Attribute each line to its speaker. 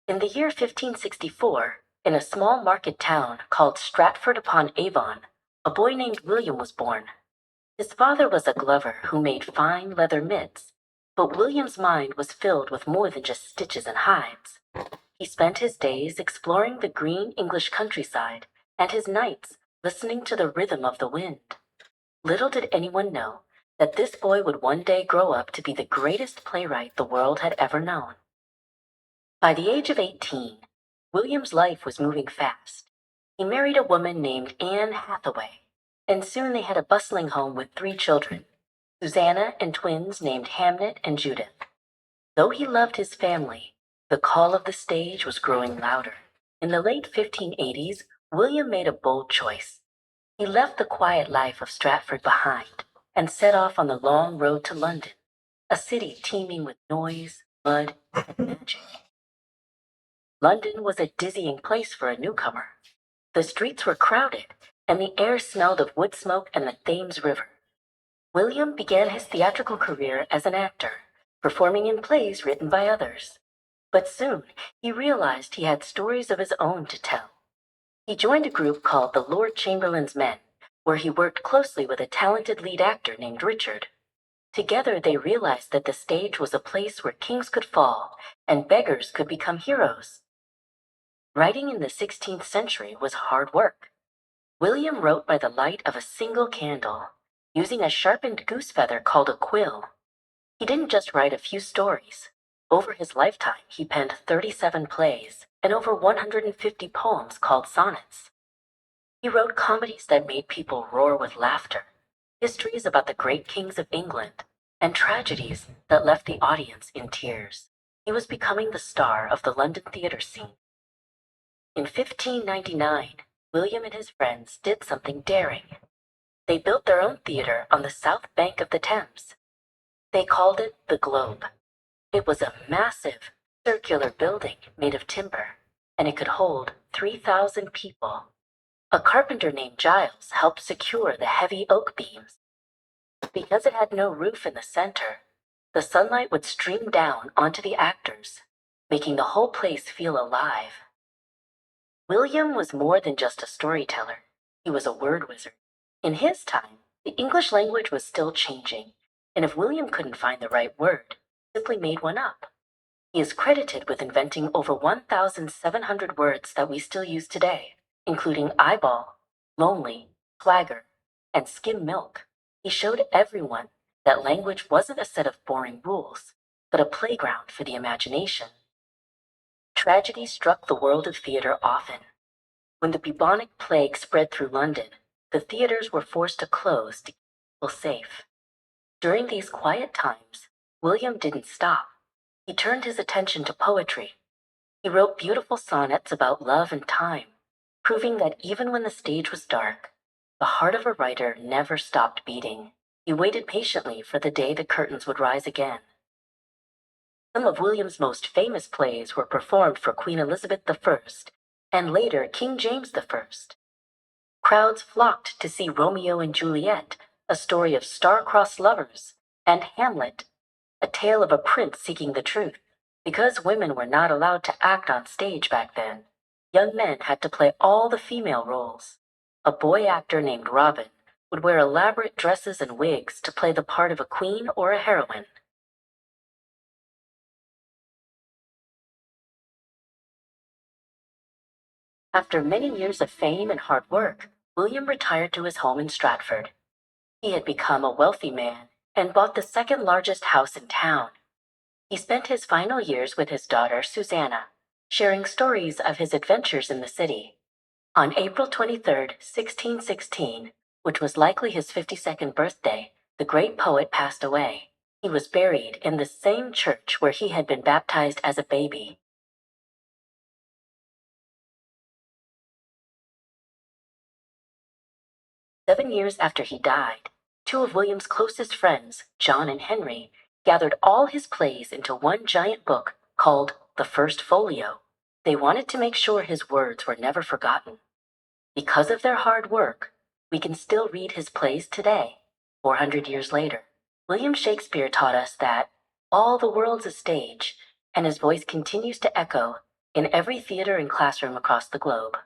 Speaker 1: In the year 1564, in a small market town called Stratford-upon-Avon, a boy named William was born. His father was a glover who made fine leather mitts, but William's mind was filled with more than just stitches and hides. He spent his days exploring the green English countryside and his nights listening to the rhythm of the wind. Little did anyone know that this boy would one day grow up to be the greatest playwright the world had ever known. By the age of 18, William's life was moving fast. He married a woman named Anne Hathaway, and soon they had a bustling home with 3 children, Susanna and twins named Hamnet and Judith. Though he loved his family, the call of the stage was growing louder. In the late 1580s, William made a bold choice. He left the quiet life of Stratford behind and set off on the long road to London, a city teeming with noise, mud, and magic. London was a dizzying place for a newcomer. The streets were crowded, and the air smelled of wood smoke and the Thames River. William began his theatrical career as an actor, performing in plays written by others. But soon, he realized he had stories of his own to tell. He joined a group called the Lord Chamberlain's Men, where he worked closely with a talented lead actor named Richard. Together, they realized that the stage was a place where kings could fall and beggars could become heroes. Writing in the 16th century was hard work. William wrote by the light of a single candle, using a sharpened goose feather called a quill. He didn't just write a few stories. Over his lifetime, he penned 37 plays and over 150 poems called sonnets. He wrote comedies that made people roar with laughter, histories about the great kings of England, and tragedies that left the audience in tears. He was becoming the star of the London theater scene. In 1599, William and his friends did something daring. They built their own theater on the south bank of the Thames. They called it the Globe. It was a massive, circular building made of timber, and it could hold 3,000 people. A carpenter named Giles helped secure the heavy oak beams. Because it had no roof in the center, the sunlight would stream down onto the actors, making the whole place feel alive. William was more than just a storyteller. He was a word wizard. In his time, the English language was still changing, and if William couldn't find the right word, he simply made one up. He is credited with inventing over 1,700 words that we still use today, including eyeball, lonely, swagger, and skim milk. He showed everyone that language wasn't a set of boring rules, but a playground for the imagination. Tragedy struck the world of theater often. When the bubonic plague spread through London, the theaters were forced to close to keep people safe. During these quiet times, William didn't stop. He turned his attention to poetry. He wrote beautiful sonnets about love and time, proving that even when the stage was dark, the heart of a writer never stopped beating. He waited patiently for the day the curtains would rise again. Some of William's most famous plays were performed for Queen Elizabeth I and later King James I. Crowds flocked to see Romeo and Juliet, a story of star-crossed lovers, and Hamlet, a tale of a prince seeking the truth. Because women were not allowed to act on stage back then, young men had to play all the female roles. A boy actor named Robin would wear elaborate dresses and wigs to play the part of a queen or a heroine. After many years of fame and hard work, William retired to his home in Stratford. He had become a wealthy man and bought the second largest house in town. He spent his final years with his daughter, Susanna, sharing stories of his adventures in the city. On April 23, 1616, which was likely his 52nd birthday, the great poet passed away. He was buried in the same church where he had been baptized as a baby. Seven years after he died, 2 of William's closest friends, John and Henry, gathered all his plays into one giant book called The First Folio. They wanted to make sure his words were never forgotten. Because of their hard work, we can still read his plays today, 400 years later. William Shakespeare taught us that all the world's a stage, and his voice continues to echo in every theater and classroom across the globe.